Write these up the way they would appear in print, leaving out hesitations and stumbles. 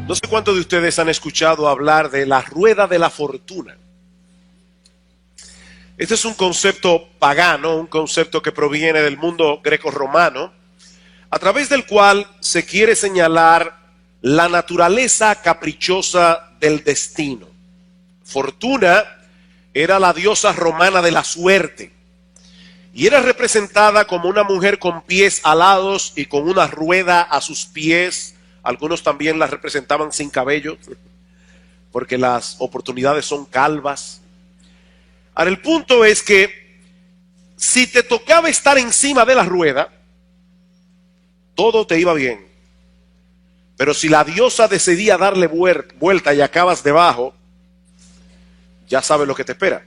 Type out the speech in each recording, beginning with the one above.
No sé cuántos de ustedes han escuchado hablar de la rueda de la fortuna. Este es un concepto pagano, un concepto que proviene del mundo greco-romano, a través del cual se quiere señalar la naturaleza caprichosa del destino. Fortuna era la diosa romana de la suerte y era representada como una mujer con pies alados y con una rueda a sus pies. Algunos también la representaban sin cabello, porque las oportunidades son calvas. Ahora, el punto es que si te tocaba estar encima de la rueda, todo te iba bien. Pero si la diosa decidía darle vuelta y acabas debajo, ya sabes lo que te espera.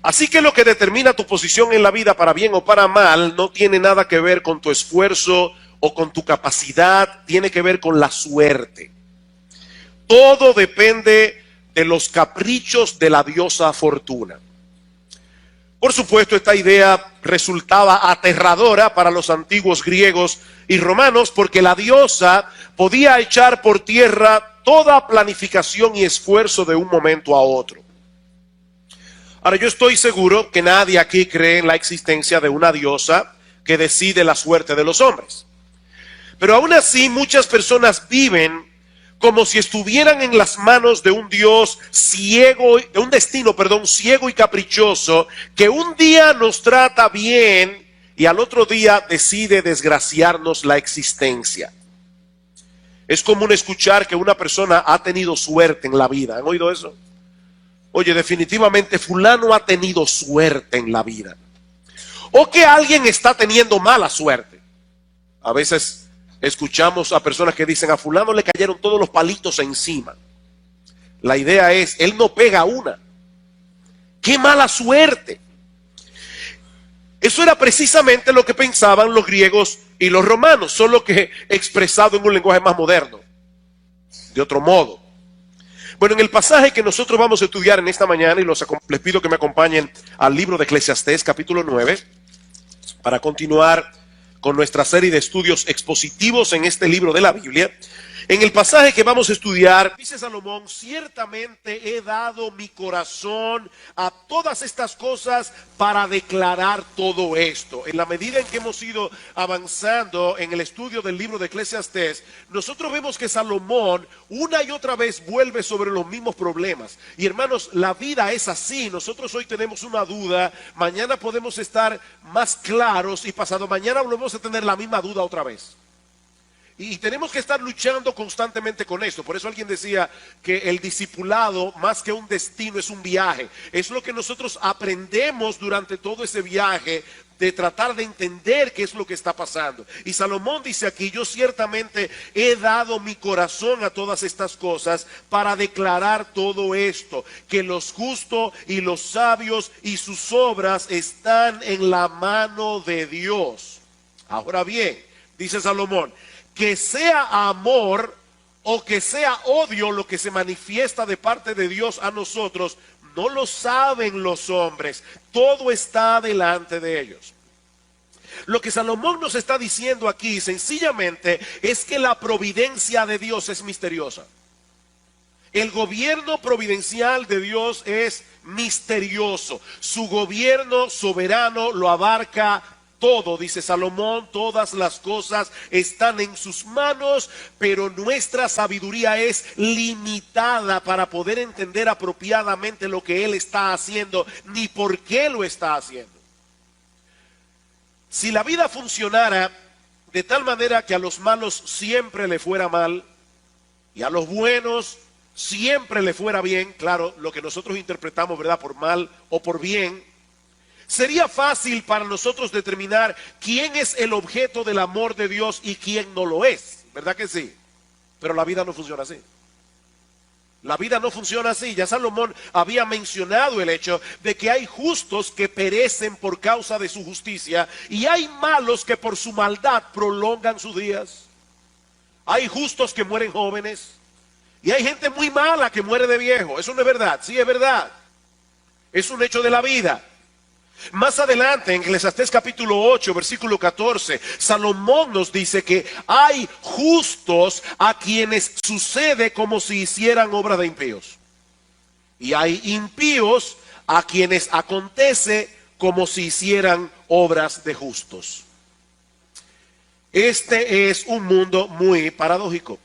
Así que lo que determina tu posición en la vida, para bien o para mal, no tiene nada que ver con tu esfuerzo o con tu capacidad, tiene que ver con la suerte. Todo depende de los caprichos de la diosa Fortuna. Por supuesto, esta idea resultaba aterradora para los antiguos griegos y romanos, porque la diosa podía echar por tierra toda planificación y esfuerzo de un momento a otro. Ahora, yo estoy seguro que nadie aquí cree en la existencia de una diosa que decide la suerte de los hombres. Pero aún así, muchas personas viven como si estuvieran en las manos de un Dios ciego, de un destino, ciego y caprichoso, que un día nos trata bien y al otro día decide desgraciarnos la existencia. Es común escuchar que una persona ha tenido suerte en la vida. ¿Han oído eso? Oye, definitivamente fulano ha tenido suerte en la vida. O que alguien está teniendo mala suerte. A veces escuchamos a personas que dicen, a fulano le cayeron todos los palitos encima. La idea es, él no pega una. ¡Qué mala suerte! Eso era precisamente lo que pensaban los griegos y los romanos, solo que expresado en un lenguaje más moderno, de otro modo. Bueno, en el pasaje que nosotros vamos a estudiar en esta mañana, y les pido que me acompañen al libro de Eclesiastés, capítulo 9, para continuar con nuestra serie de estudios expositivos en este libro de la Biblia. En el pasaje que vamos a estudiar, dice Salomón, ciertamente he dado mi corazón a todas estas cosas para declarar todo esto. En la medida en que hemos ido avanzando en el estudio del libro de Eclesiastés, nosotros vemos que Salomón una y otra vez vuelve sobre los mismos problemas. Y hermanos, la vida es así. Nosotros hoy tenemos una duda, mañana podemos estar más claros y pasado mañana volvemos a tener la misma duda otra vez. Y tenemos que estar luchando constantemente con esto. Por eso alguien decía que el discipulado, más que un destino, es un viaje. Es lo que nosotros aprendemos durante todo ese viaje, de tratar de entender qué es lo que está pasando. Y Salomón dice aquí, yo ciertamente he dado mi corazón a todas estas cosas para declarar todo esto, que los justos y los sabios y sus obras están en la mano de Dios. Ahora bien, dice Salomón, que sea amor o que sea odio lo que se manifiesta de parte de Dios a nosotros, no lo saben los hombres, todo está delante de ellos. Lo que Salomón nos está diciendo aquí sencillamente es que la providencia de Dios es misteriosa. El gobierno providencial de Dios es misterioso. Su gobierno soberano lo abarca todo, dice Salomón, todas las cosas están en sus manos, pero nuestra sabiduría es limitada para poder entender apropiadamente lo que Él está haciendo, ni por qué lo está haciendo. Si la vida funcionara de tal manera que a los malos siempre le fuera mal y a los buenos siempre le fuera bien, claro, lo que nosotros interpretamos, ¿verdad?, por mal o por bien, sería fácil para nosotros determinar quién es el objeto del amor de Dios y quién no lo es, ¿verdad que sí? Pero la vida no funciona así. La vida no funciona así. Ya Salomón había mencionado el hecho de que hay justos que perecen por causa de su justicia y hay malos que por su maldad prolongan sus días. Hay justos que mueren jóvenes y hay gente muy mala que muere de viejo. Eso no es verdad. Sí, es verdad. Es un hecho de la vida. Más adelante, en Eclesiastés capítulo 8, versículo 14, Salomón nos dice que hay justos a quienes sucede como si hicieran obra de impíos. Y hay impíos a quienes acontece como si hicieran obras de justos. Este es un mundo muy paradójico.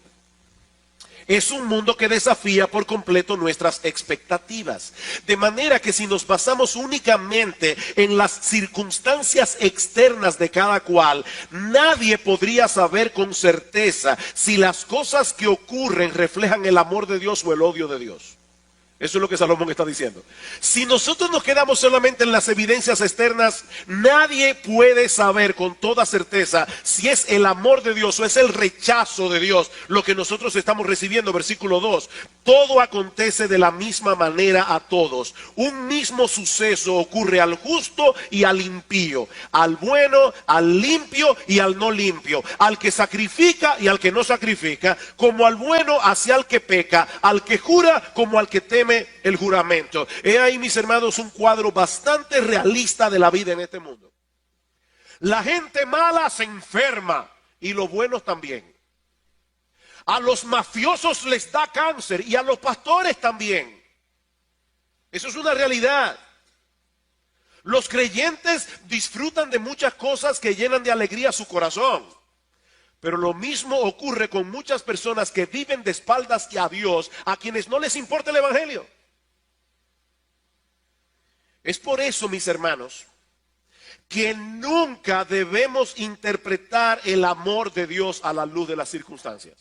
Es un mundo que desafía por completo nuestras expectativas. De manera que si nos basamos únicamente en las circunstancias externas de cada cual, nadie podría saber con certeza si las cosas que ocurren reflejan el amor de Dios o el odio de Dios. Eso es lo que Salomón está diciendo. Si nosotros nos quedamos solamente en las evidencias externas, nadie puede saber con toda certeza si es el amor de Dios o es el rechazo de Dios lo que nosotros estamos recibiendo. Versículo 2. Todo acontece de la misma manera a todos. Un mismo suceso ocurre al justo y al impío, al bueno, al limpio y al no limpio, al que sacrifica y al que no sacrifica, como al bueno hacia el que peca, al que jura como al que teme el juramento. He ahí, mis hermanos, un cuadro bastante realista de la vida en este mundo. La gente mala se enferma y los buenos también. A los mafiosos les da cáncer y a los pastores también. Eso es una realidad. Los creyentes disfrutan de muchas cosas que llenan de alegría su corazón. Pero lo mismo ocurre con muchas personas que viven de espaldas a Dios, a quienes no les importa el evangelio. Es por eso, mis hermanos, que nunca debemos interpretar el amor de Dios a la luz de las circunstancias.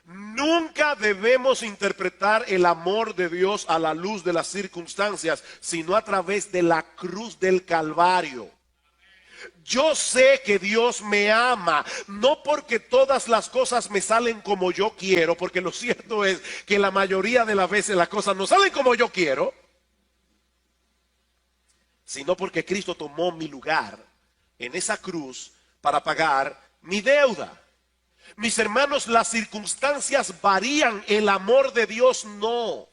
Nunca debemos interpretar el amor de Dios a la luz de las circunstancias, sino a través de la cruz del Calvario. Yo sé que Dios me ama, no porque todas las cosas me salen como yo quiero, porque lo cierto es que la mayoría de las veces las cosas no salen como yo quiero, sino porque Cristo tomó mi lugar en esa cruz para pagar mi deuda. Mis hermanos, las circunstancias varían, el amor de Dios no.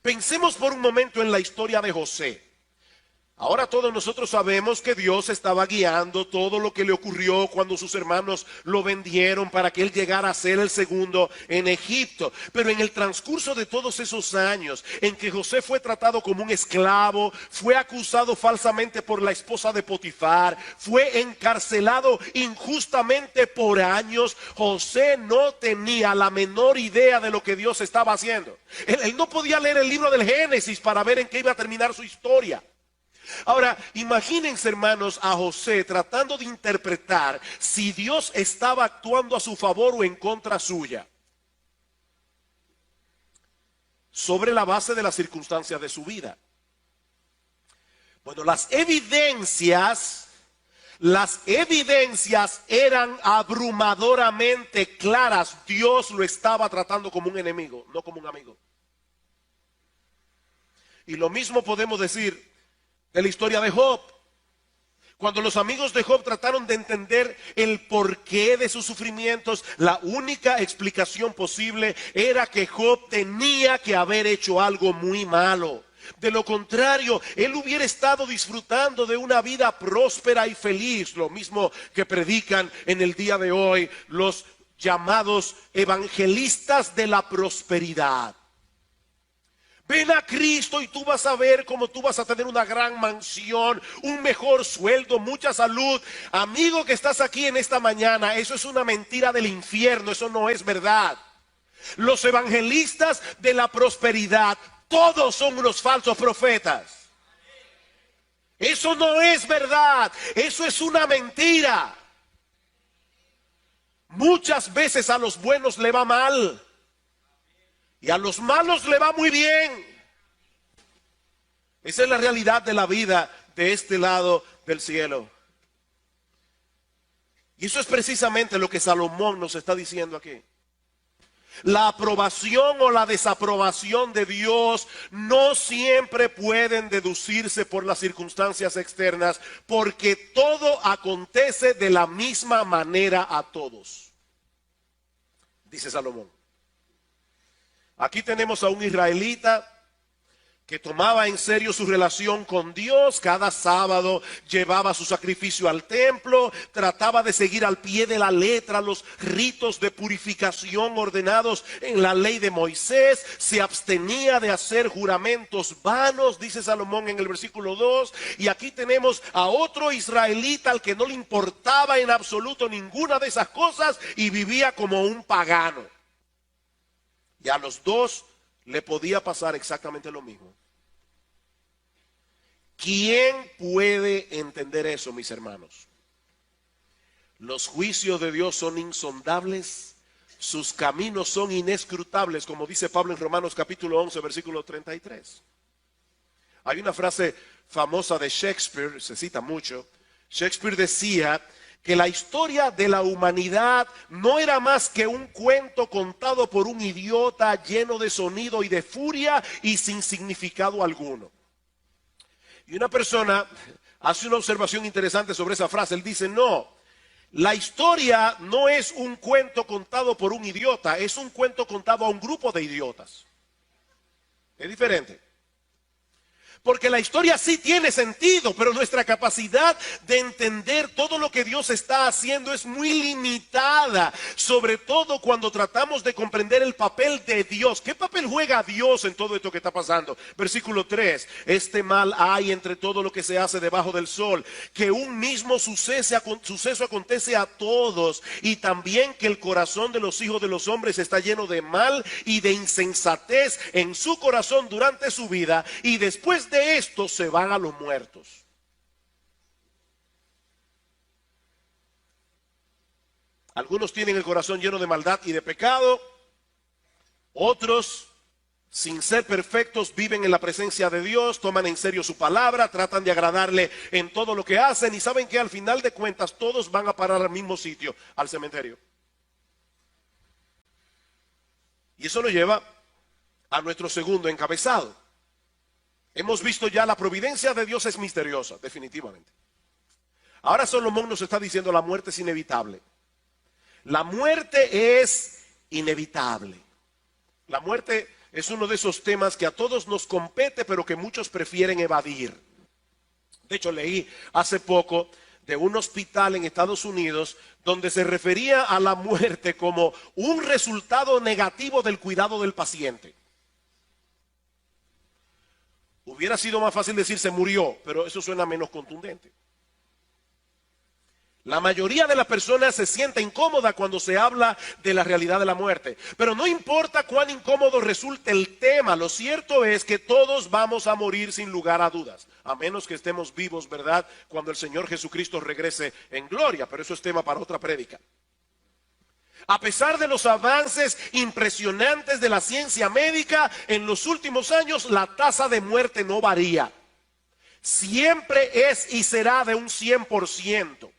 Pensemos por un momento en la historia de José. Ahora todos nosotros sabemos que Dios estaba guiando todo lo que le ocurrió cuando sus hermanos lo vendieron para que él llegara a ser el segundo en Egipto. Pero en el transcurso de todos esos años en que José fue tratado como un esclavo, fue acusado falsamente por la esposa de Potifar, fue encarcelado injustamente por años, José no tenía la menor idea de lo que Dios estaba haciendo. Él no podía leer el libro del Génesis para ver en qué iba a terminar su historia. Ahora, imagínense, hermanos, a José tratando de interpretar si Dios estaba actuando a su favor o en contra suya, sobre la base de las circunstancias de su vida. Bueno, las evidencias eran abrumadoramente claras. Dios lo estaba tratando como un enemigo, no como un amigo. Y lo mismo podemos decir de la historia de Job. Cuando los amigos de Job trataron de entender el porqué de sus sufrimientos, la única explicación posible era que Job tenía que haber hecho algo muy malo. De lo contrario, él hubiera estado disfrutando de una vida próspera y feliz, lo mismo que predican en el día de hoy los llamados evangelistas de la prosperidad. Ven a Cristo y tú vas a ver cómo tú vas a tener una gran mansión, un mejor sueldo, mucha salud. Amigo que estás aquí en esta mañana, eso es una mentira del infierno, eso no es verdad. Los evangelistas de la prosperidad, todos son unos falsos profetas. Eso no es verdad, eso es una mentira. Muchas veces a los buenos le va mal. Y a los malos le va muy bien. Esa es la realidad de la vida de este lado del cielo. Y eso es precisamente lo que Salomón nos está diciendo aquí. La aprobación o la desaprobación de Dios no siempre pueden deducirse por las circunstancias externas, porque todo acontece de la misma manera a todos, dice Salomón. Aquí tenemos a un israelita que tomaba en serio su relación con Dios. Cada sábado llevaba su sacrificio al templo, trataba de seguir al pie de la letra los ritos de purificación ordenados en la ley de Moisés, se abstenía de hacer juramentos vanos, dice Salomón en el versículo 2, y aquí tenemos a otro israelita al que no le importaba en absoluto ninguna de esas cosas y vivía como un pagano. Y a los dos le podía pasar exactamente lo mismo. ¿Quién puede entender eso, mis hermanos? Los juicios de Dios son insondables, sus caminos son inescrutables, como dice Pablo en Romanos capítulo 11, versículo 33. Hay una frase famosa de Shakespeare, se cita mucho. Shakespeare decía que la historia de la humanidad no era más que un cuento contado por un idiota lleno de sonido y de furia y sin significado alguno. Y una persona hace una observación interesante sobre esa frase. Él dice, no, la historia no es un cuento contado por un idiota, es un cuento contado a un grupo de idiotas. Es diferente. Porque la historia sí tiene sentido, pero nuestra capacidad de entender todo lo que Dios está haciendo es muy limitada. Sobre todo cuando tratamos de comprender el papel de Dios. ¿Qué papel juega Dios en todo esto que está pasando? Versículo 3. Este mal hay entre todo lo que se hace debajo del sol, que un mismo suceso acontece a todos, y también que el corazón de los hijos de los hombres está lleno de mal y de insensatez en su corazón durante su vida, y después de esto se van a los muertos. Algunos tienen el corazón lleno de maldad y de pecado, otros, sin ser perfectos, viven en la presencia de Dios, toman en serio su palabra, tratan de agradarle en todo lo que hacen, y saben que al final de cuentas todos van a parar al mismo sitio, al cementerio. Y eso nos lleva a nuestro segundo encabezado. Hemos visto ya la providencia de Dios es misteriosa, definitivamente. Ahora Salomón nos está diciendo la muerte es inevitable. La muerte es inevitable. La muerte es uno de esos temas que a todos nos compete, pero que muchos prefieren evadir. De hecho, leí hace poco de un hospital en Estados Unidos donde se refería a la muerte como un resultado negativo del cuidado del paciente. Hubiera sido más fácil decir se murió, pero eso suena menos contundente. La mayoría de las personas se siente incómoda cuando se habla de la realidad de la muerte. Pero no importa cuán incómodo resulte el tema, lo cierto es que todos vamos a morir sin lugar a dudas. A menos que estemos vivos, ¿verdad? Cuando el Señor Jesucristo regrese en gloria, pero eso es tema para otra prédica. A pesar de los avances impresionantes de la ciencia médica, en los últimos años la tasa de muerte no varía. Siempre es y será de un 100%.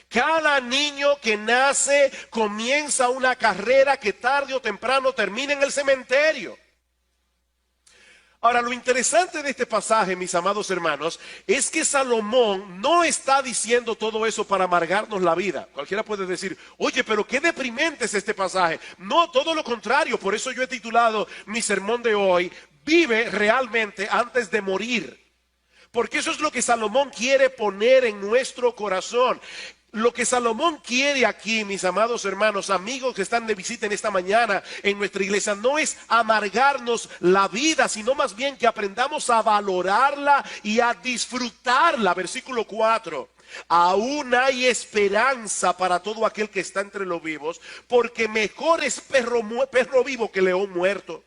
Cada niño que nace comienza una carrera que tarde o temprano termina en el cementerio. Ahora, lo interesante de este pasaje, mis amados hermanos, es que Salomón no está diciendo todo eso para amargarnos la vida. Cualquiera puede decir, oye, pero qué deprimente es este pasaje. No, todo lo contrario. Por eso yo he titulado mi sermón de hoy, Vive realmente antes de morir. Porque eso es lo que Salomón quiere poner en nuestro corazón. Lo que Salomón quiere aquí, mis amados hermanos, amigos que están de visita en esta mañana en nuestra iglesia, no es amargarnos la vida, sino más bien que aprendamos a valorarla y a disfrutarla. Versículo 4. Aún hay esperanza para todo aquel que está entre los vivos, porque mejor es perro vivo que león muerto.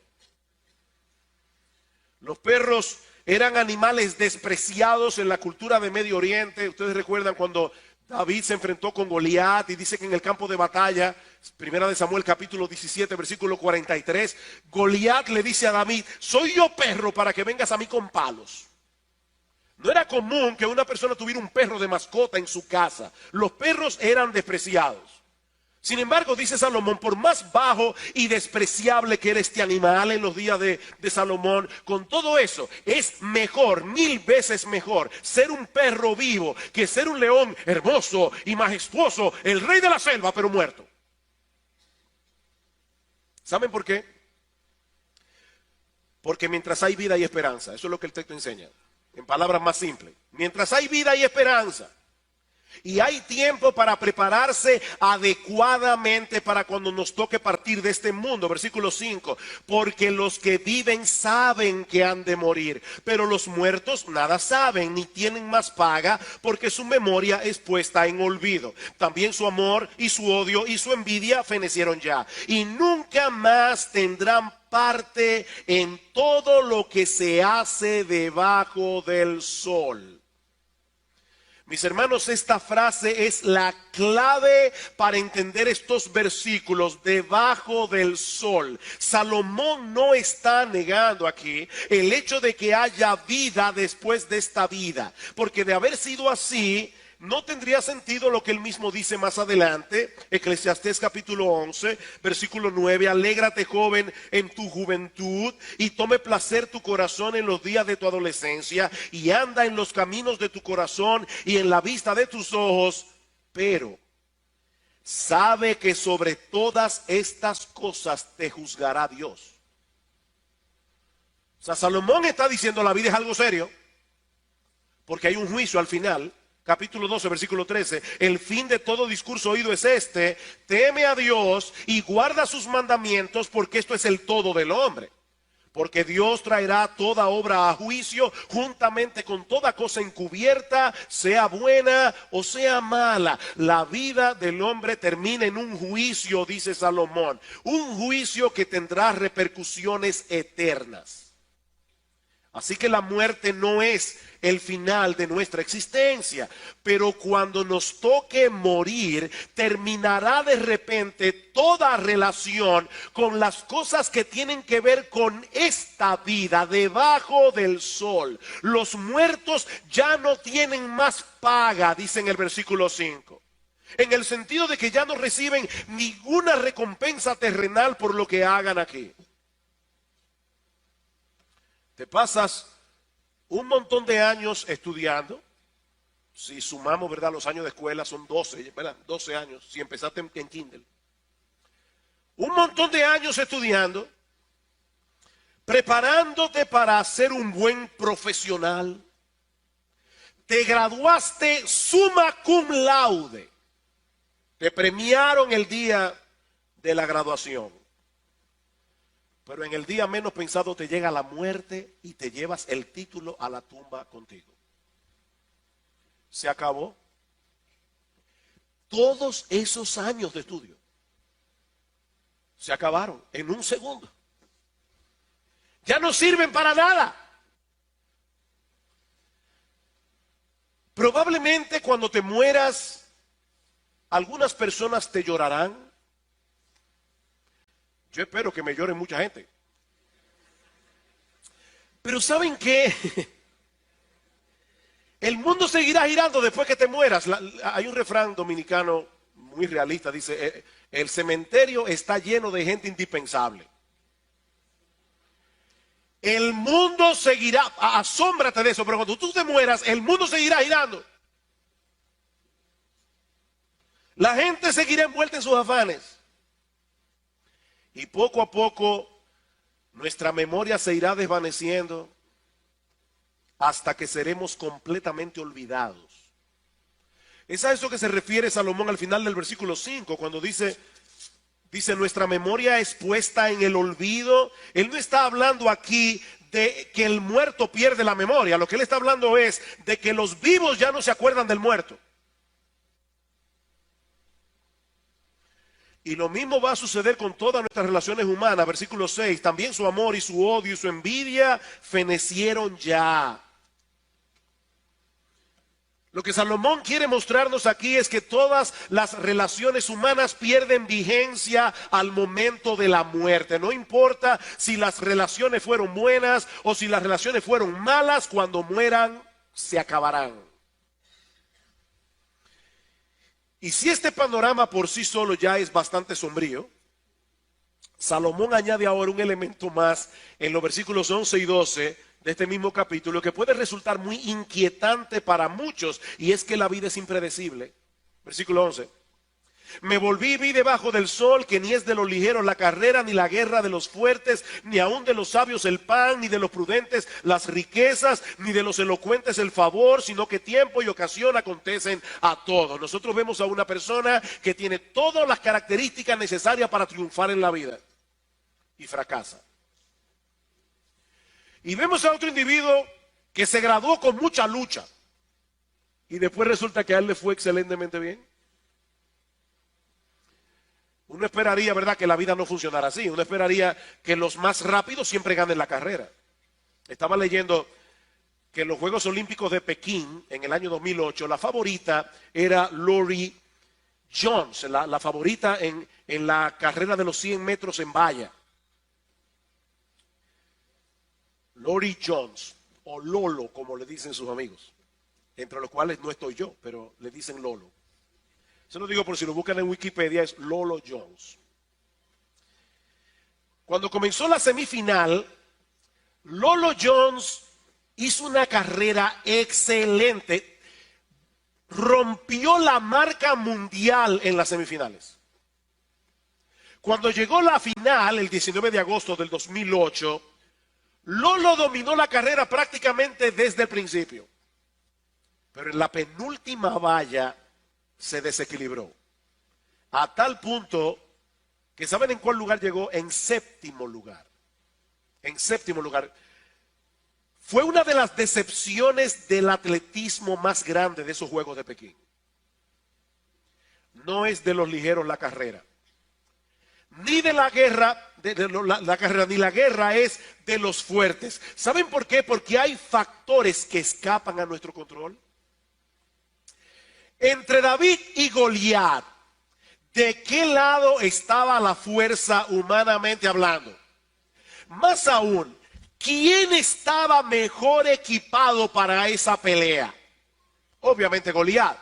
Los perros eran animales despreciados en la cultura de Medio Oriente. Ustedes recuerdan cuando David se enfrentó con Goliat y dice que en el campo de batalla, primera de Samuel capítulo 17 versículo 43, Goliat le dice a David, soy yo perro para que vengas a mí con palos. No era común que una persona tuviera un perro de mascota en su casa. Los perros eran despreciados. Sin embargo, dice Salomón, por más bajo y despreciable que era este animal en los días de Salomón, con todo eso, es mejor, 1000 veces mejor, ser un perro vivo que ser un león hermoso y majestuoso, el rey de la selva, pero muerto. ¿Saben por qué? Porque mientras hay vida hay esperanza. Eso es lo que el texto enseña. En palabras más simples. Mientras hay vida hay esperanza. Y hay tiempo para prepararse adecuadamente para cuando nos toque partir de este mundo. Versículo 5. Porque los que viven saben que han de morir, pero los muertos nada saben, ni tienen más paga, porque su memoria es puesta en olvido. También su amor y su odio y su envidia fenecieron ya, y nunca más tendrán parte en todo lo que se hace debajo del sol. Mis hermanos, esta frase es la clave para entender estos versículos, debajo del sol. Salomón no está negando aquí el hecho de que haya vida después de esta vida, porque de haber sido así, no tendría sentido lo que él mismo dice más adelante, Eclesiastés capítulo 11, versículo 9, alégrate joven en tu juventud y tome placer tu corazón en los días de tu adolescencia y anda en los caminos de tu corazón y en la vista de tus ojos, pero sabe que sobre todas estas cosas te juzgará Dios. O sea, Salomón está diciendo la vida es algo serio, porque hay un juicio al final. Capítulo 12, versículo 13, el fin de todo discurso oído es este: teme a Dios y guarda sus mandamientos, porque esto es el todo del hombre. Porque Dios traerá toda obra a juicio, juntamente con toda cosa encubierta, sea buena o sea mala. La vida del hombre termina en un juicio, dice Salomón, un juicio que tendrá repercusiones eternas. Así que la muerte no es el final de nuestra existencia, pero cuando nos toque morir, terminará de repente toda relación con las cosas que tienen que ver con esta vida debajo del sol. Los muertos ya no tienen más paga, dice en el versículo 5. En el sentido de que ya no reciben ninguna recompensa terrenal por lo que hagan aquí. Te pasas un montón de años estudiando. Si sumamos, ¿verdad? Los años de escuela son 12, ¿verdad? 12 años, si empezaste en Kindle. Un montón de años estudiando, preparándote para ser un buen profesional. Te graduaste summa cum laude. Te premiaron el día de la graduación. Pero en el día menos pensado te llega la muerte y te llevas el título a la tumba contigo. Se acabó. Todos esos años de estudio se acabaron en un segundo. Ya no sirven para nada. Probablemente cuando te mueras, algunas personas te llorarán. Yo espero que me llore mucha gente. Pero ¿saben qué? El mundo seguirá girando después que te mueras. Hay un refrán dominicano muy realista, dice, el cementerio está lleno de gente indispensable. El mundo seguirá, asómbrate de eso, pero cuando tú te mueras, el mundo seguirá girando. La gente seguirá envuelta en sus afanes. Y poco a poco nuestra memoria se irá desvaneciendo hasta que seremos completamente olvidados. Es a eso que se refiere Salomón al final del versículo 5, cuando dice nuestra memoria es puesta en el olvido. Él no está hablando aquí de que el muerto pierde la memoria. Lo que él está hablando es de que los vivos ya no se acuerdan del muerto. Y lo mismo va a suceder con todas nuestras relaciones humanas. Versículo 6, también su amor y su odio y su envidia fenecieron ya. Lo que Salomón quiere mostrarnos aquí es que todas las relaciones humanas pierden vigencia al momento de la muerte. No importa si las relaciones fueron buenas o si las relaciones fueron malas, cuando mueran se acabarán. Y si este panorama por sí solo ya es bastante sombrío, Salomón añade ahora un elemento más en los versículos 11 y 12 de este mismo capítulo que puede resultar muy inquietante para muchos, y es que la vida es impredecible. Versículo 11. Me volví y vi debajo del sol que ni es de los ligeros la carrera, ni la guerra de los fuertes, ni aun de los sabios el pan, ni de los prudentes las riquezas, ni de los elocuentes el favor, sino que tiempo y ocasión acontecen a todos. Nosotros vemos a una persona que tiene todas las características necesarias para triunfar en la vida y fracasa. Y vemos a otro individuo que se graduó con mucha lucha y después resulta que a él le fue excelentemente bien. Uno esperaría, ¿verdad?, que la vida no funcionara así. Uno esperaría que los más rápidos siempre ganen la carrera. Estaba leyendo que en los Juegos Olímpicos de Pekín, en el año 2008, la favorita era Lori Jones, la favorita en la carrera de los 100 metros en valla. Lori Jones, o Lolo, como le dicen sus amigos, entre los cuales no estoy yo, pero le dicen Lolo. Se lo digo por si lo buscan en Wikipedia, es Lolo Jones. Cuando comenzó la semifinal, Lolo Jones hizo una carrera excelente. Rompió la marca mundial en las semifinales. Cuando llegó la final, el 19 de agosto del 2008, Lolo dominó la carrera prácticamente desde el principio. Pero en la penúltima valla se desequilibró. A tal punto que ¿saben en cuál lugar llegó? En séptimo lugar. En séptimo lugar. Fue una de las decepciones del atletismo más grande de esos Juegos de Pekín. No es de los ligeros la carrera. Ni de la guerra, la carrera, ni la guerra es de los fuertes. ¿Saben por qué? Porque hay factores que escapan a nuestro control. Entre David y Goliat, ¿de qué lado estaba la fuerza humanamente hablando? Más aún, ¿quién estaba mejor equipado para esa pelea? Obviamente Goliat.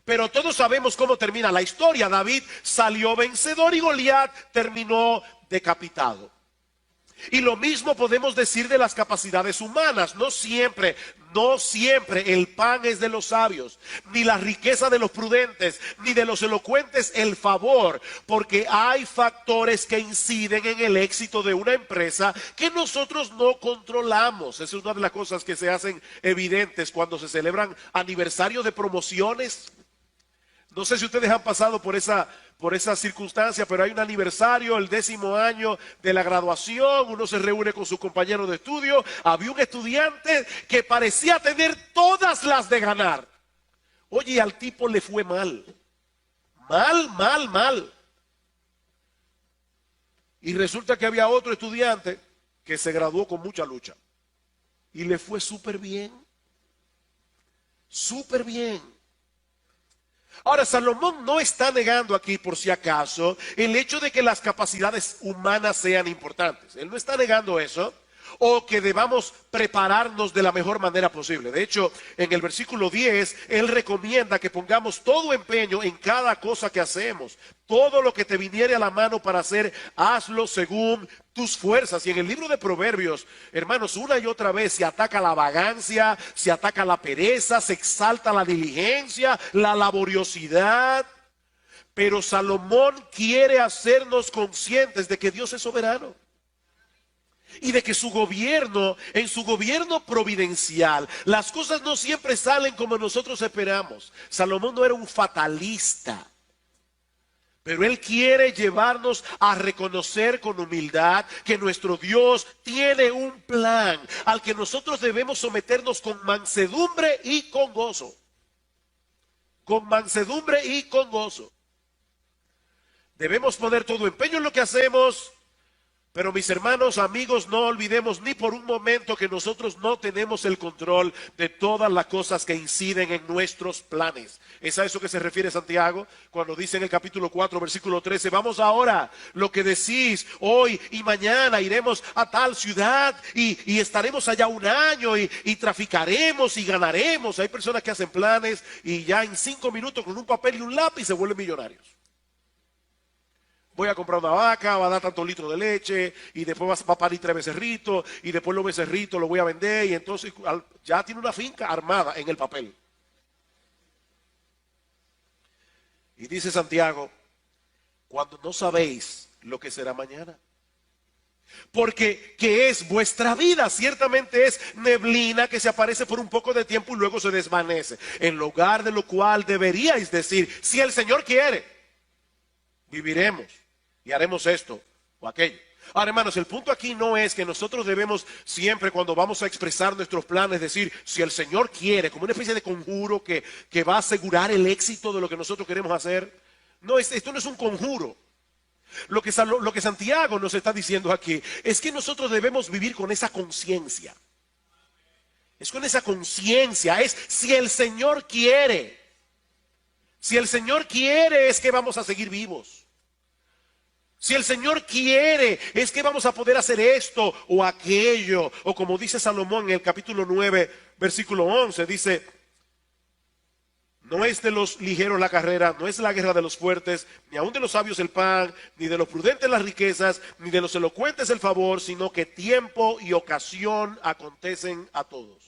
Pero todos sabemos cómo termina la historia. David salió vencedor y Goliat terminó decapitado. Y lo mismo podemos decir de las capacidades humanas. No siempre el pan es de los sabios, ni la riqueza de los prudentes, ni de los elocuentes el favor, porque hay factores que inciden en el éxito de una empresa que nosotros no controlamos. Esa es una de las cosas que se hacen evidentes cuando se celebran aniversarios de promociones. No sé si ustedes han pasado por esa circunstancia, pero hay un aniversario, el 10º año de la graduación, uno se reúne con sus compañeros de estudio, había un estudiante que parecía tener todas las de ganar. Oye, al tipo le fue mal. Mal. Y resulta que había otro estudiante que se graduó con mucha lucha. Y le fue súper bien. Súper bien. Ahora, Salomón no está negando aquí, por si acaso, el hecho de que las capacidades humanas sean importantes. Él no está negando eso, o que debamos prepararnos de la mejor manera posible. De hecho, en el versículo 10, él recomienda que pongamos todo empeño en cada cosa que hacemos. Todo lo que te viniere a la mano para hacer, hazlo según tus fuerzas. Y en el libro de Proverbios, hermanos, una y otra vez se ataca la vagancia, se ataca la pereza, se exalta la diligencia, la laboriosidad. Pero Salomón quiere hacernos conscientes de que Dios es soberano. Y de que en su gobierno providencial, las cosas no siempre salen como nosotros esperamos. Salomón no era un fatalista, pero él quiere llevarnos a reconocer con humildad que nuestro Dios tiene un plan al que nosotros debemos someternos con mansedumbre y con gozo. Con mansedumbre y con gozo. Debemos poner todo empeño en lo que hacemos. Pero mis hermanos, amigos, no olvidemos ni por un momento que nosotros no tenemos el control de todas las cosas que inciden en nuestros planes. ¿Es a eso que se refiere Santiago cuando dice en el capítulo 4, versículo 13, vamos ahora, lo que decís, hoy y mañana iremos a tal ciudad y estaremos allá un año y traficaremos y ganaremos? Hay personas que hacen planes y ya en 5 minutos con un papel y un lápiz se vuelven millonarios. Voy a comprar una vaca, va a dar tantos litros de leche y después va a parir 3 becerritos y después los becerritos los voy a vender y entonces ya tiene una finca armada en el papel. Y dice Santiago, cuando no sabéis lo que será mañana. Porque, ¿qué es vuestra vida? Ciertamente es neblina que se aparece por un poco de tiempo y luego se desvanece. En lugar de lo cual deberíais decir, si el Señor quiere, viviremos y haremos esto o aquello. Ahora, hermanos, el punto aquí no es que nosotros debemos siempre, cuando vamos a expresar nuestros planes, decir, si el Señor quiere, como una especie de conjuro que va a asegurar el éxito de lo que nosotros queremos hacer. No, esto no es un conjuro. Lo que Santiago nos está diciendo aquí es que nosotros debemos vivir con esa conciencia. Es con esa conciencia, es si el Señor quiere. Si el Señor quiere es que vamos a seguir vivos. Si el Señor quiere es que vamos a poder hacer esto o aquello. O como dice Salomón en el capítulo 9, versículo 11, dice: no es de los ligeros la carrera, no es la guerra de los fuertes, ni aun de los sabios el pan, ni de los prudentes las riquezas, ni de los elocuentes el favor, sino que tiempo y ocasión acontecen a todos.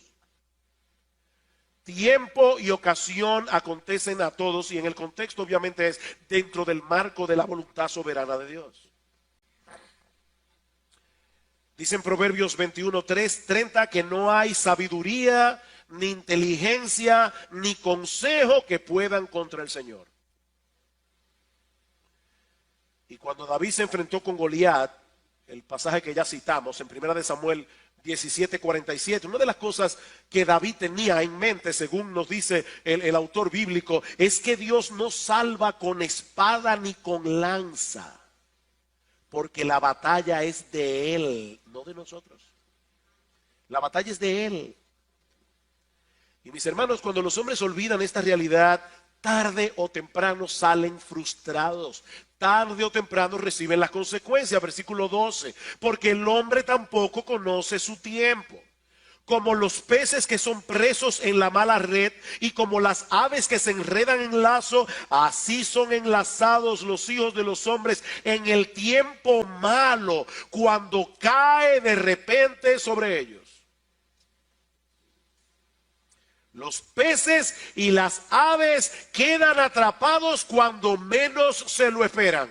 Tiempo y ocasión acontecen a todos, y en el contexto obviamente es dentro del marco de la voluntad soberana de Dios. Dice en Proverbios 21:30 que no hay sabiduría, ni inteligencia, ni consejo que puedan contra el Señor. Y cuando David se enfrentó con Goliat, el pasaje que ya citamos en 1 de Samuel 17:47, una de las cosas que David tenía en mente, según nos dice el autor bíblico, es que Dios no salva con espada ni con lanza, porque la batalla es de Él, no de nosotros. La batalla es de Él. Y mis hermanos, cuando los hombres olvidan esta realidad, tarde o temprano salen frustrados. Tarde o temprano reciben las consecuencias. Versículo 12. Porque el hombre tampoco conoce su tiempo. Como los peces que son presos en la mala red y como las aves que se enredan en lazo, así son enlazados los hijos de los hombres en el tiempo malo, cuando cae de repente sobre ellos. Los peces y las aves quedan atrapados cuando menos se lo esperan.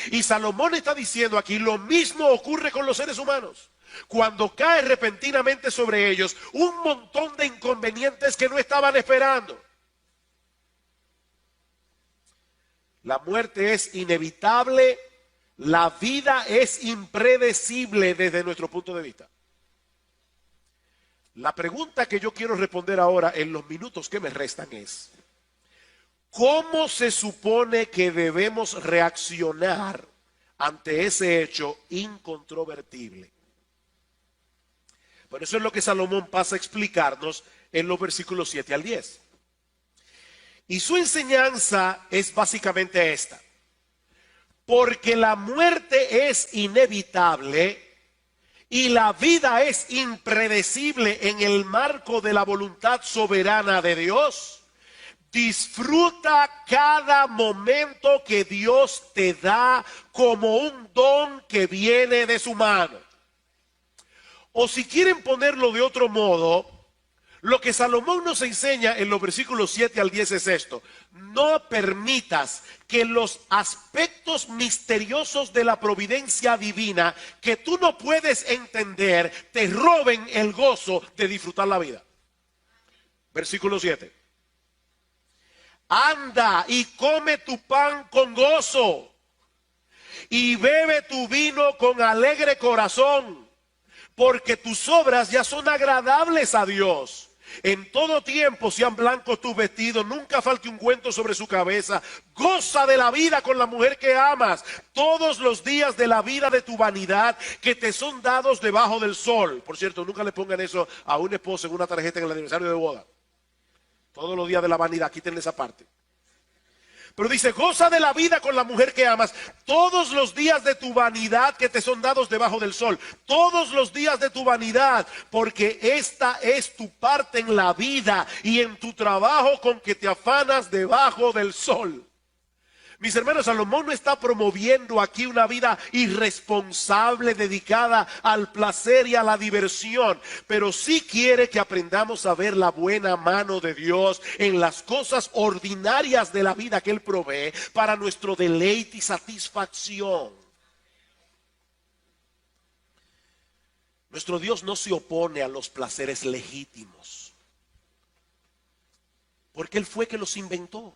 Y Salomón está diciendo aquí, lo mismo ocurre con los seres humanos. Cuando cae repentinamente sobre ellos un montón de inconvenientes que no estaban esperando. La muerte es inevitable, la vida es impredecible desde nuestro punto de vista. La pregunta que yo quiero responder ahora en los minutos que me restan es: ¿cómo se supone que debemos reaccionar ante ese hecho incontrovertible? Bueno, eso es lo que Salomón pasa a explicarnos en los versículos 7 al 10. Y su enseñanza es básicamente esta: porque la muerte es inevitable y la vida es impredecible en el marco de la voluntad soberana de Dios, disfruta cada momento que Dios te da como un don que viene de su mano. O si quieren ponerlo de otro modo, lo que Salomón nos enseña en los versículos 7 al 10 es esto: no permitas que los aspectos misteriosos de la providencia divina que tú no puedes entender te roben el gozo de disfrutar la vida. Versículo 7. Anda y come tu pan con gozo y bebe tu vino con alegre corazón, porque tus obras ya son agradables a Dios. En todo tiempo sean blancos tus vestidos, nunca falte ungüento sobre su cabeza. Goza de la vida con la mujer que amas, todos los días de la vida de tu vanidad que te son dados debajo del sol. Por cierto, nunca le pongan eso a un esposo en una tarjeta en el aniversario de boda. Todos los días de la vanidad, quítenle esa parte. Pero dice, goza de la vida con la mujer que amas, todos los días de tu vanidad que te son dados debajo del sol, todos los días de tu vanidad, porque esta es tu parte en la vida y en tu trabajo con que te afanas debajo del sol. Mis hermanos, Salomón no está promoviendo aquí una vida irresponsable dedicada al placer y a la diversión, pero sí quiere que aprendamos a ver la buena mano de Dios en las cosas ordinarias de la vida que Él provee para nuestro deleite y satisfacción. Nuestro Dios no se opone a los placeres legítimos, porque Él fue que los inventó.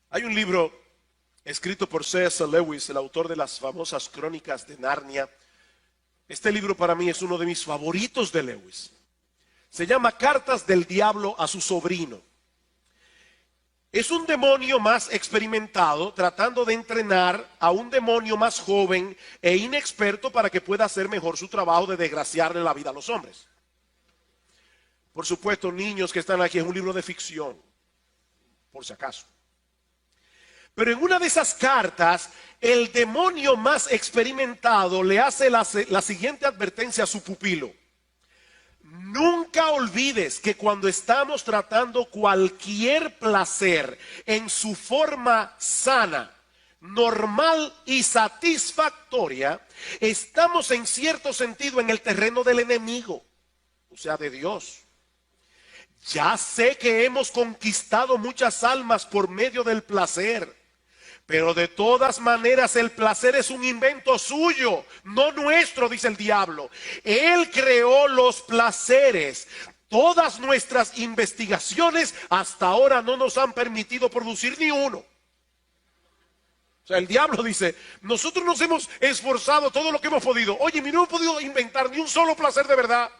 Hay un libro escrito por C.S. Lewis, el autor de las famosas Crónicas de Narnia. Este libro para mí es uno de mis favoritos de Lewis. Se llama Cartas del Diablo a su sobrino. Es un demonio más experimentado tratando de entrenar a un demonio más joven e inexperto para que pueda hacer mejor su trabajo de desgraciarle la vida a los hombres. Por supuesto, niños que están aquí, es un libro de ficción, por si acaso. Pero en una de esas cartas, el demonio más experimentado le hace la siguiente advertencia a su pupilo. Nunca olvides que cuando estamos tratando cualquier placer en su forma sana, normal y satisfactoria, estamos en cierto sentido en el terreno del enemigo, o sea, de Dios. Ya sé que hemos conquistado muchas almas por medio del placer. Pero de todas maneras el placer es un invento suyo, no nuestro, dice el diablo. Él creó los placeres. Todas nuestras investigaciones hasta ahora no nos han permitido producir ni uno. O sea, el diablo dice, nosotros nos hemos esforzado todo lo que hemos podido. Oye, no hemos podido inventar ni un solo placer de verdad.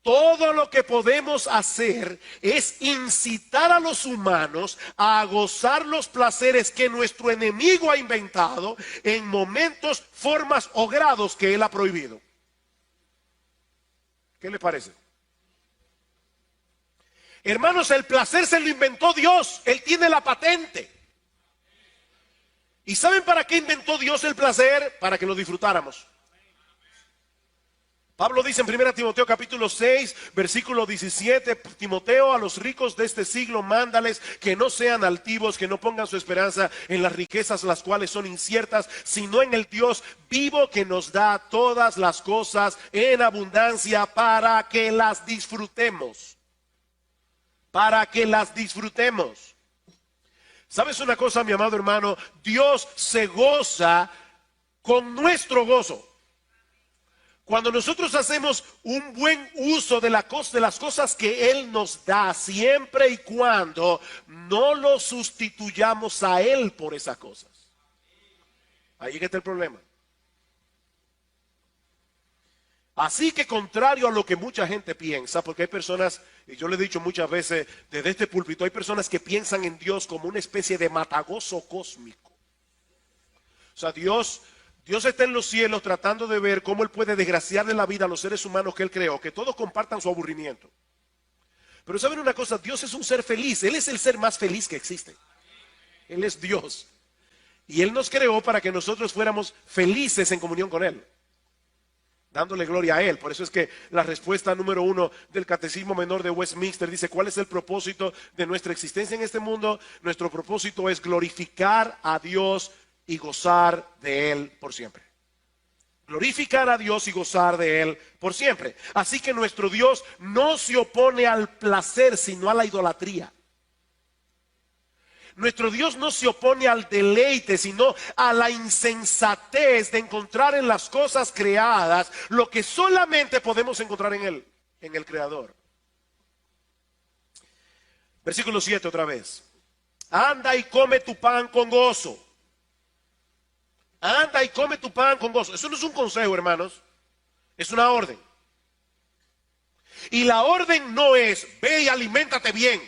Todo lo que podemos hacer es incitar a los humanos a gozar los placeres que nuestro enemigo ha inventado en momentos, formas o grados que él ha prohibido. ¿Qué le parece? Hermanos, el placer se lo inventó Dios. Él tiene la patente. ¿Y saben para qué inventó Dios el placer? Para que lo disfrutáramos. Pablo dice en 1 Timoteo capítulo 6, versículo 17, Timoteo, a los ricos de este siglo mándales que no sean altivos, que no pongan su esperanza en las riquezas, las cuales son inciertas, sino en el Dios vivo que nos da todas las cosas en abundancia para que las disfrutemos. Para que las disfrutemos. ¿Sabes una cosa, mi amado hermano? Dios se goza con nuestro gozo. Cuando nosotros hacemos un buen uso de las cosas que Él nos da, siempre y cuando no lo sustituyamos a Él por esas cosas. Ahí está el problema. Así que contrario a lo que mucha gente piensa, porque hay personas, y yo le he dicho muchas veces desde este púlpito, hay personas que piensan en Dios como una especie de matagozo cósmico. O sea, Dios está en los cielos tratando de ver cómo Él puede desgraciarle la vida a los seres humanos que Él creó, que todos compartan su aburrimiento. Pero ¿saben una cosa? Dios es un ser feliz. Él es el ser más feliz que existe. Él es Dios. Y Él nos creó para que nosotros fuéramos felices en comunión con Él, dándole gloria a Él. Por eso es que la respuesta número 1 del Catecismo Menor de Westminster dice, ¿cuál es el propósito de nuestra existencia en este mundo? Nuestro propósito es glorificar a Dios y gozar de Él por siempre. Glorificar a Dios y gozar de Él por siempre. Así que nuestro Dios no se opone al placer, sino a la idolatría. Nuestro Dios no se opone al deleite, sino a la insensatez de encontrar en las cosas creadas lo que solamente podemos encontrar en Él, en el Creador. Versículo 7 otra vez. Anda y come tu pan con gozo. Anda y come tu pan con gozo. Eso no es un consejo, hermanos. Es una orden. Y la orden no es, ve y aliméntate bien.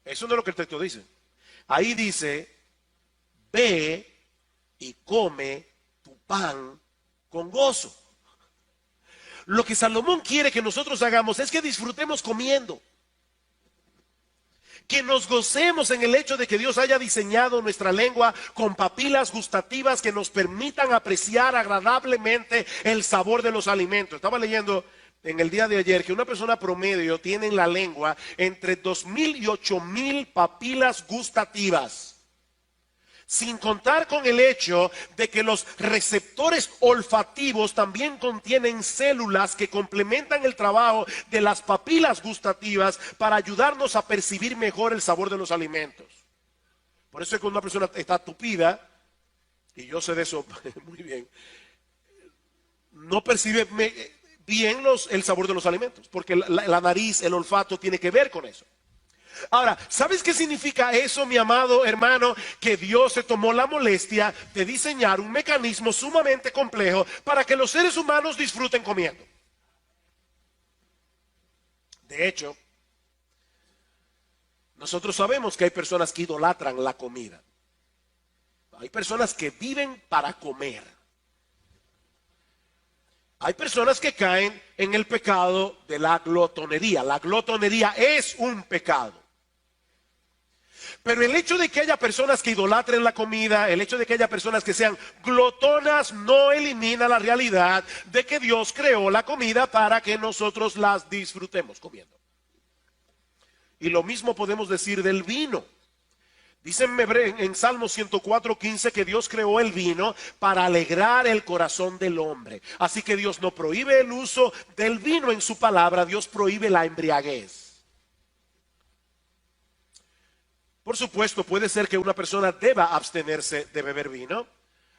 Eso no es lo que el texto dice. Ahí dice, ve y come tu pan con gozo. Lo que Salomón quiere que nosotros hagamos es que disfrutemos comiendo. Que nos gocemos en el hecho de que Dios haya diseñado nuestra lengua con papilas gustativas que nos permitan apreciar agradablemente el sabor de los alimentos. Estaba leyendo en el día de ayer que una persona promedio tiene en la lengua entre 2.000 y 8.000 papilas gustativas. Sin contar con el hecho de que los receptores olfativos también contienen células que complementan el trabajo de las papilas gustativas para ayudarnos a percibir mejor el sabor de los alimentos. Por eso es que cuando una persona está tupida, y yo sé de eso muy bien, no percibe bien el sabor de los alimentos, porque la nariz, el olfato tiene que ver con eso. Ahora, ¿sabes qué significa eso, mi amado hermano? Que Dios se tomó la molestia de diseñar un mecanismo sumamente complejo para que los seres humanos disfruten comiendo. De hecho, nosotros sabemos que hay personas que idolatran la comida. Hay personas que viven para comer. Hay personas que caen en el pecado de la glotonería. La glotonería es un pecado. Pero el hecho de que haya personas que idolatren la comida, el hecho de que haya personas que sean glotonas, no elimina la realidad de que Dios creó la comida para que nosotros las disfrutemos comiendo. Y lo mismo podemos decir del vino. Dice en Salmo 104:15 que Dios creó el vino para alegrar el corazón del hombre. Así que Dios no prohíbe el uso del vino en su palabra, Dios prohíbe la embriaguez. Por supuesto, puede ser que una persona deba abstenerse de beber vino,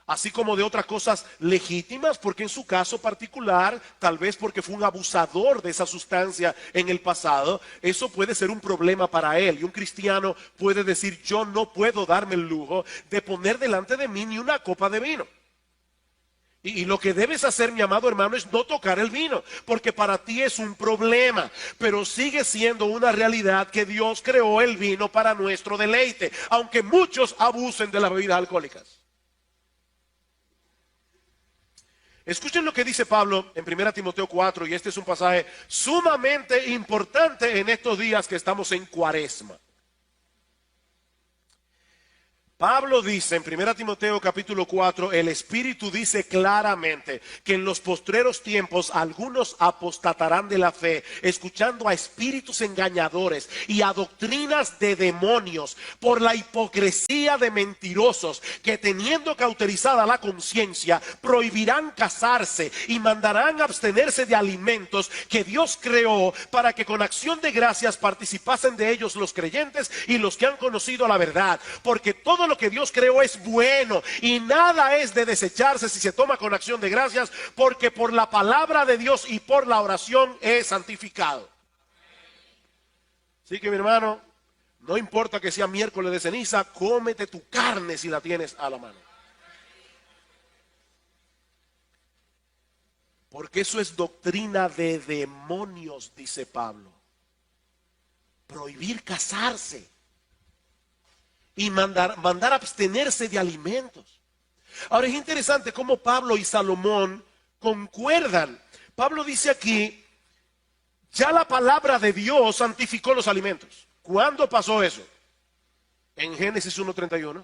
así como de otras cosas legítimas, porque en su caso particular, tal vez porque fue un abusador de esa sustancia en el pasado, eso puede ser un problema para él. Y un cristiano puede decir, yo no puedo darme el lujo de poner delante de mí ni una copa de vino. Y lo que debes hacer, mi amado hermano, es no tocar el vino, porque para ti es un problema, pero sigue siendo una realidad que Dios creó el vino para nuestro deleite, aunque muchos abusen de las bebidas alcohólicas. Escuchen lo que dice Pablo en 1 Timoteo 4, y este es un pasaje sumamente importante en estos días que estamos en Cuaresma. Pablo dice en 1 Timoteo capítulo 4, el Espíritu dice claramente que en los postreros tiempos algunos apostatarán de la fe, escuchando a espíritus engañadores y a doctrinas de demonios, por la hipocresía de mentirosos, que teniendo cauterizada la conciencia, prohibirán casarse y mandarán abstenerse de alimentos que Dios creó para que con acción de gracias participasen de ellos los creyentes y los que han conocido la verdad, porque todo lo que Dios creó es bueno y nada es de desecharse si se toma con acción de gracias, porque por la palabra de Dios y por la oración es santificado. Así que, mi hermano, no importa que sea miércoles de ceniza, cómete tu carne si la tienes a la mano, porque eso es doctrina de demonios, dice Pablo. Prohibir casarse y mandar abstenerse de alimentos. Ahora es interesante cómo Pablo y Salomón concuerdan. Pablo dice aquí, ya la palabra de Dios santificó los alimentos. ¿Cuándo pasó eso? En Génesis 1:31.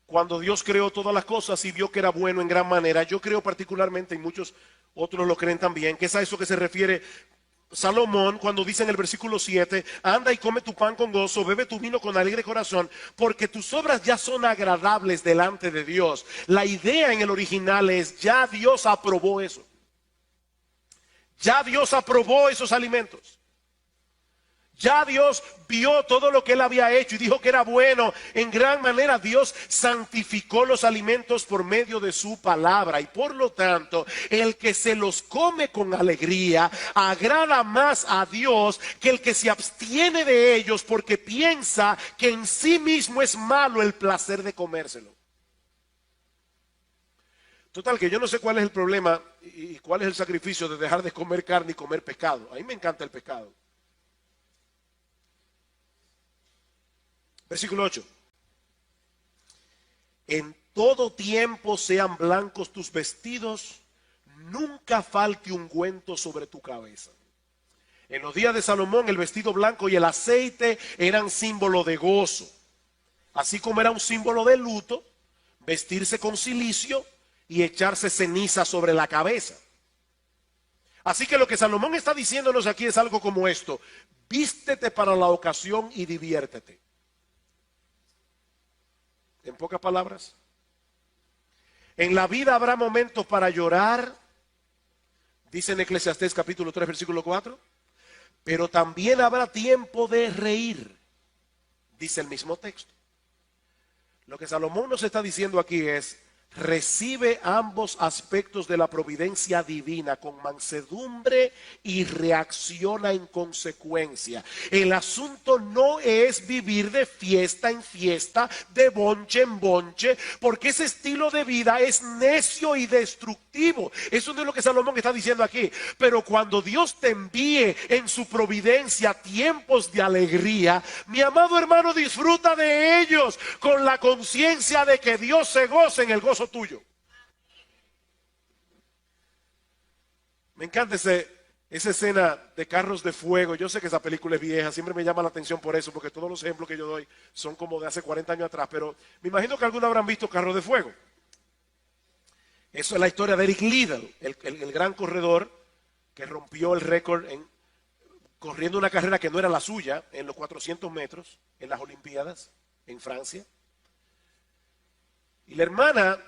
Cuando Dios creó todas las cosas y vio que era bueno en gran manera. Yo creo particularmente, y muchos otros lo creen también, que es a eso que se refiere Salomón cuando dice en el versículo 7, anda y come tu pan con gozo, bebe tu vino con alegre corazón, porque tus obras ya son agradables delante de Dios. La idea en el original es, ya Dios aprobó eso. Ya Dios aprobó esos alimentos. Ya Dios vio todo lo que él había hecho y dijo que era bueno. En gran manera Dios santificó los alimentos por medio de su palabra. Y por lo tanto, el que se los come con alegría agrada más a Dios que el que se abstiene de ellos porque piensa que en sí mismo es malo el placer de comérselo. Total, que yo no sé cuál es el problema y cuál es el sacrificio de dejar de comer carne y comer pescado. A mí me encanta el pescado. Versículo 8. En todo tiempo sean blancos tus vestidos, nunca falte ungüento sobre tu cabeza. En los días de Salomón el vestido blanco y el aceite eran símbolo de gozo. Así como era un símbolo de luto, vestirse con cilicio y echarse ceniza sobre la cabeza. Así que lo que Salomón está diciéndonos aquí es algo como esto: vístete para la ocasión y diviértete. En pocas palabras, en la vida habrá momentos para llorar, dice en Eclesiastés capítulo 3 versículo 4, pero también habrá tiempo de reír, dice el mismo texto. Lo que Salomón nos está diciendo aquí es: recibe ambos aspectos de la providencia divina con mansedumbre y reacciona en consecuencia. El asunto no es vivir de fiesta en fiesta, de bonche en bonche, porque ese estilo de vida es necio y destructivo. Eso no es lo que Salomón está diciendo aquí. Pero cuando Dios te envíe en su providencia tiempos de alegría, mi amado hermano, disfruta de ellos con la conciencia de que Dios se goza en el gozo tuyo. Me encanta esa escena de Carros de Fuego. Yo sé que esa película es vieja, siempre me llama la atención por eso, porque todos los ejemplos que yo doy son como de hace 40 años atrás, pero me imagino que algunos habrán visto Carros de Fuego. Eso es la historia de Eric Liddell, el gran corredor que rompió el récord corriendo una carrera que no era la suya en los 400 metros en las Olimpiadas en Francia. Y la hermana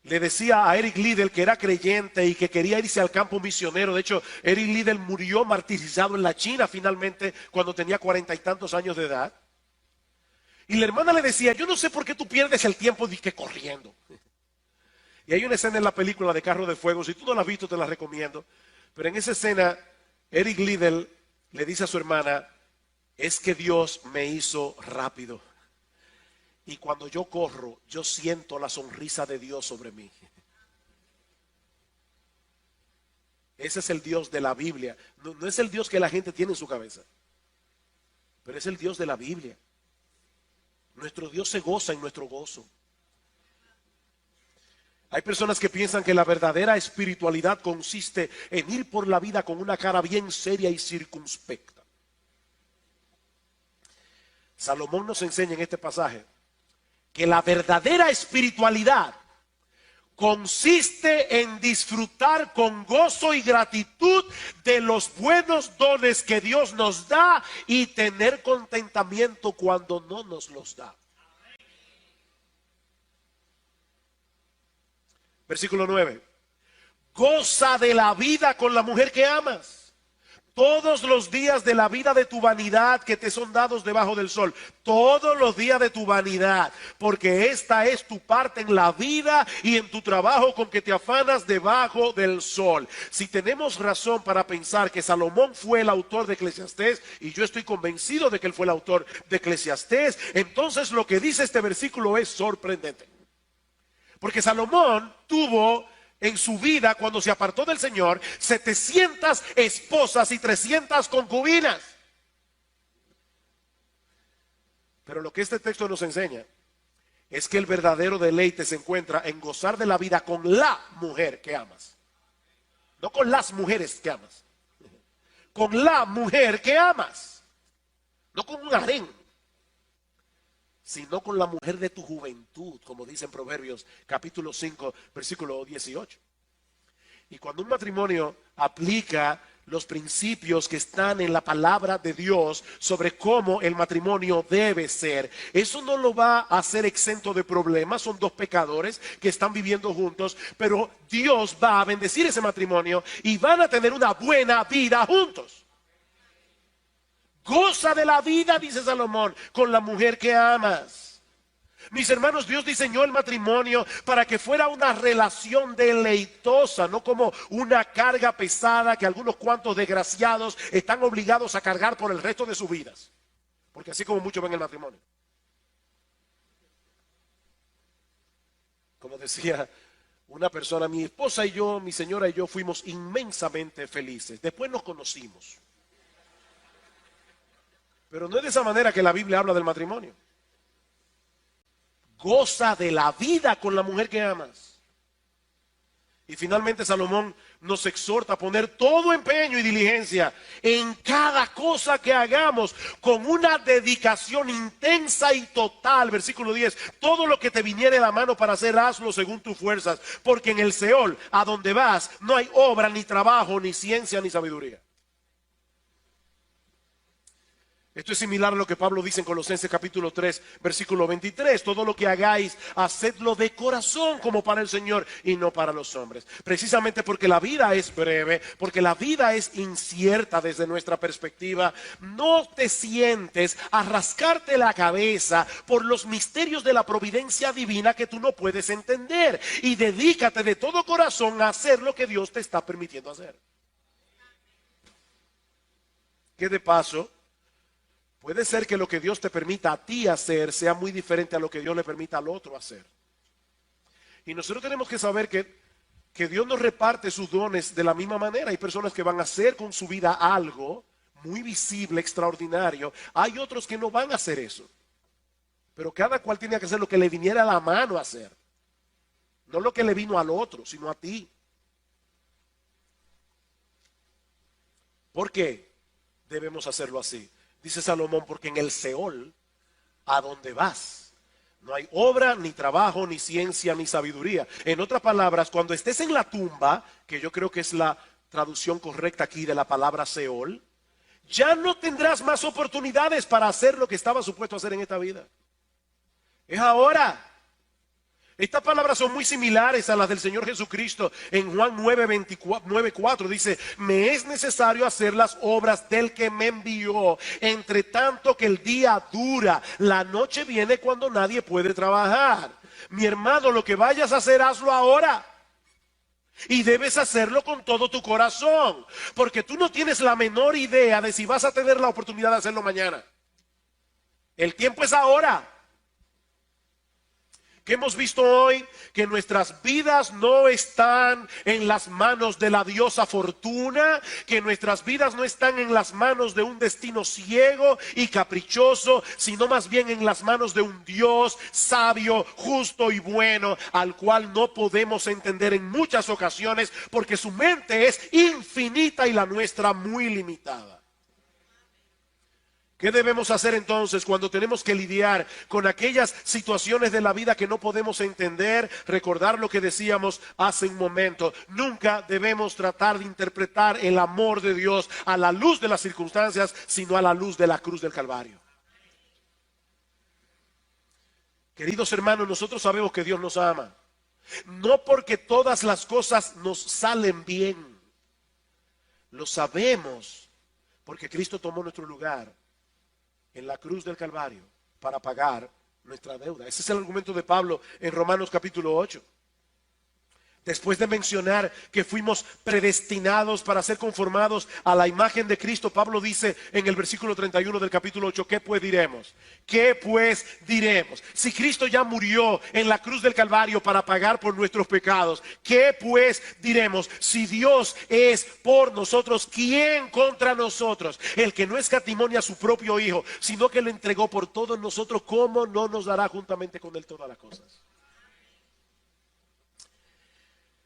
le decía a Eric Liddell que era creyente y que quería irse al campo misionero. De hecho, Eric Liddell murió martirizado en la China finalmente cuando tenía 40 y tantos años de edad. Y la hermana le decía: yo no sé por qué tú pierdes el tiempo de que corriendo. Y hay una escena en la película de Carro de Fuego, si tú no la has visto te la recomiendo. Pero en esa escena, Eric Liddell le dice a su hermana: es que Dios me hizo rápido. Y cuando yo corro, yo siento la sonrisa de Dios sobre mí. Ese es el Dios de la Biblia. No es el Dios que la gente tiene en su cabeza, pero es el Dios de la Biblia. Nuestro Dios se goza en nuestro gozo. Hay personas que piensan que la verdadera espiritualidad consiste en ir por la vida con una cara bien seria y circunspecta. Salomón nos enseña en este pasaje que la verdadera espiritualidad consiste en disfrutar con gozo y gratitud de los buenos dones que Dios nos da y tener contentamiento cuando no nos los da. Versículo 9. Goza de la vida con la mujer que amas todos los días de la vida de tu vanidad que te son dados debajo del sol. Todos los días de tu vanidad, porque esta es tu parte en la vida y en tu trabajo con que te afanas debajo del sol. Si tenemos razón para pensar que Salomón fue el autor de Eclesiastés, y yo estoy convencido de que él fue el autor de Eclesiastés, entonces lo que dice este versículo es sorprendente. Porque Salomón tuvo en su vida, cuando se apartó del Señor, 700 esposas y 300 concubinas. Pero lo que este texto nos enseña es que el verdadero deleite se encuentra en gozar de la vida con la mujer que amas. No con las mujeres que amas. Con la mujer que amas. No con un harén, sino con la mujer de tu juventud, como dice en Proverbios capítulo 5, versículo 18. Y cuando un matrimonio aplica los principios que están en la palabra de Dios sobre cómo el matrimonio debe ser, eso no lo va a hacer exento de problemas. Son dos pecadores que están viviendo juntos, pero Dios va a bendecir ese matrimonio y van a tener una buena vida juntos. Goza de la vida, dice Salomón, con la mujer que amas. Mis hermanos, Dios diseñó el matrimonio para que fuera una relación deleitosa, no como una carga pesada que algunos cuantos desgraciados están obligados a cargar por el resto de sus vidas. Porque así como muchos ven el matrimonio. Como decía una persona: mi esposa y yo, mi señora y yo fuimos inmensamente felices. Después nos conocimos. Pero no es de esa manera que la Biblia habla del matrimonio. Goza de la vida con la mujer que amas. Y finalmente Salomón nos exhorta a poner todo empeño y diligencia en cada cosa que hagamos con una dedicación intensa y total. Versículo 10, todo lo que te viniere a la mano para hacer, hazlo según tus fuerzas, porque en el Seol, a donde vas, no hay obra, ni trabajo, ni ciencia, ni sabiduría. Esto es similar a lo que Pablo dice en Colosenses capítulo 3, versículo 23. Todo lo que hagáis, hacedlo de corazón como para el Señor y no para los hombres. Precisamente porque la vida es breve, porque la vida es incierta desde nuestra perspectiva. No te sientes a rascarte la cabeza por los misterios de la providencia divina que tú no puedes entender. Y dedícate de todo corazón a hacer lo que Dios te está permitiendo hacer. Que de paso, puede ser que lo que Dios te permita a ti hacer sea muy diferente a lo que Dios le permita al otro hacer. Y nosotros tenemos que saber que Dios nos reparte sus dones de la misma manera. Hay personas que van a hacer con su vida algo muy visible, extraordinario. Hay otros que no van a hacer eso. Pero cada cual tiene que hacer lo que le viniera a la mano a hacer. No lo que le vino al otro, sino a ti. ¿Por qué debemos hacerlo así? Dice Salomón, porque en el Seol, a donde vas, no hay obra, ni trabajo, ni ciencia, ni sabiduría. En otras palabras, cuando estés en la tumba, que yo creo que es la traducción correcta aquí de la palabra Seol, ya no tendrás más oportunidades para hacer lo que estaba supuesto a hacer en esta vida. Es ahora. Estas palabras son muy similares a las del Señor Jesucristo. En Juan 9:4 dice, me es necesario hacer las obras del que me envió, entre tanto que el día dura, la noche viene cuando nadie puede trabajar. Mi hermano, lo que vayas a hacer, hazlo ahora. Y debes hacerlo con todo tu corazón, porque tú no tienes la menor idea de si vas a tener la oportunidad de hacerlo mañana. El tiempo es ahora. ¿Qué hemos visto hoy? Que nuestras vidas no están en las manos de la diosa Fortuna, que nuestras vidas no están en las manos de un destino ciego y caprichoso, sino más bien en las manos de un Dios sabio, justo y bueno, al cual no podemos entender en muchas ocasiones porque su mente es infinita y la nuestra muy limitada. ¿Qué debemos hacer entonces cuando tenemos que lidiar con aquellas situaciones de la vida que no podemos entender? Recordar lo que decíamos hace un momento. Nunca debemos tratar de interpretar el amor de Dios a la luz de las circunstancias, sino a la luz de la cruz del Calvario. Queridos hermanos, nosotros sabemos que Dios nos ama. No porque todas las cosas nos salen bien. Lo sabemos porque Cristo tomó nuestro lugar en la cruz del Calvario para pagar nuestra deuda. Ese es el argumento de Pablo en Romanos capítulo 8. Después de mencionar que fuimos predestinados para ser conformados a la imagen de Cristo, Pablo dice en el versículo 31 del capítulo 8, ¿qué pues diremos? ¿Qué pues diremos? Si Cristo ya murió en la cruz del Calvario para pagar por nuestros pecados, ¿qué pues diremos? Si Dios es por nosotros, ¿quién contra nosotros? El que no escatimó ni a su propio Hijo, sino que lo entregó por todos nosotros, ¿cómo no nos dará juntamente con él todas las cosas?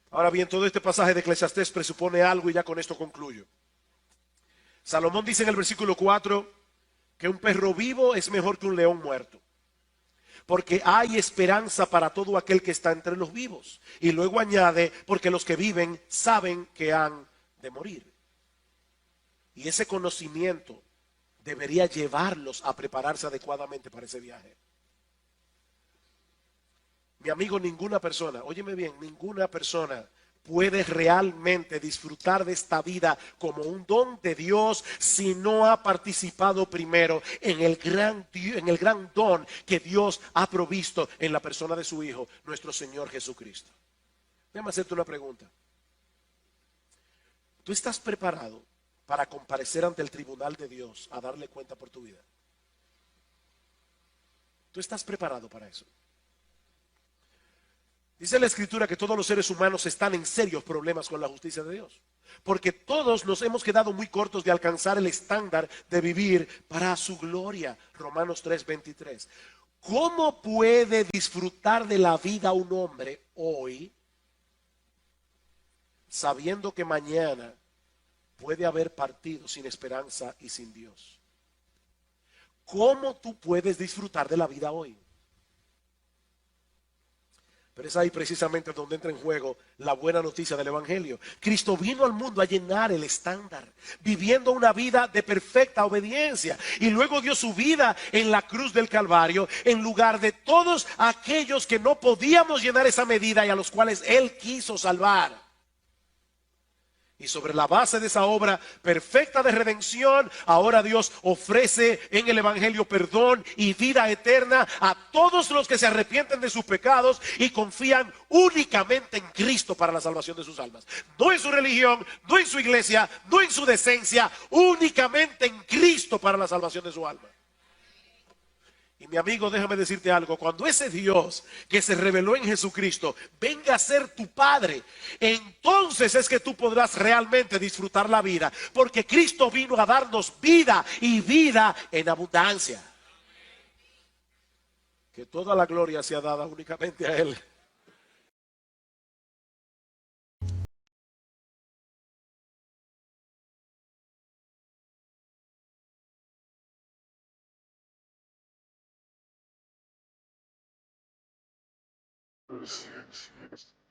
Ahora bien, todo este pasaje de Eclesiastés presupone algo y ya con esto concluyo. Salomón dice en el versículo 4 que un perro vivo es mejor que un león muerto, porque hay esperanza para todo aquel que está entre los vivos. Y luego añade, porque los que viven saben que han de morir. Y ese conocimiento debería llevarlos a prepararse adecuadamente para ese viaje. Mi amigo, ninguna persona, óyeme bien, ninguna persona puede realmente disfrutar de esta vida como un don de Dios si no ha participado primero en el gran don que Dios ha provisto en la persona de su Hijo, nuestro Señor Jesucristo. Déjame hacerte una pregunta. ¿Tú estás preparado para comparecer ante el tribunal de Dios a darle cuenta por tu vida? ¿Tú estás preparado para eso? Dice la Escritura que todos los seres humanos están en serios problemas con la justicia de Dios, porque todos nos hemos quedado muy cortos de alcanzar el estándar de vivir para su gloria. Romanos 3:23. ¿Cómo puede disfrutar de la vida un hombre hoy sabiendo que mañana puede haber partido sin esperanza y sin Dios. ¿Cómo tú puedes disfrutar de la vida hoy? Pero es ahí precisamente donde entra en juego la buena noticia del Evangelio. Cristo vino al mundo a llenar el estándar, viviendo una vida de perfecta obediencia. Y luego dio su vida en la cruz del Calvario, en lugar de todos aquellos que no podíamos llenar esa medida y a los cuales Él quiso salvar. Y sobre la base de esa obra perfecta de redención, ahora Dios ofrece en el Evangelio perdón y vida eterna a todos los que se arrepienten de sus pecados y confían únicamente en Cristo para la salvación de sus almas. No en su religión, no en su iglesia, no en su decencia, únicamente en Cristo para la salvación de su alma. Y mi amigo, déjame decirte algo, cuando ese Dios que se reveló en Jesucristo venga a ser tu Padre, entonces es que tú podrás realmente disfrutar la vida, porque Cristo vino a darnos vida y vida en abundancia. Que toda la gloria sea dada únicamente a Él. Yes, yes, yes.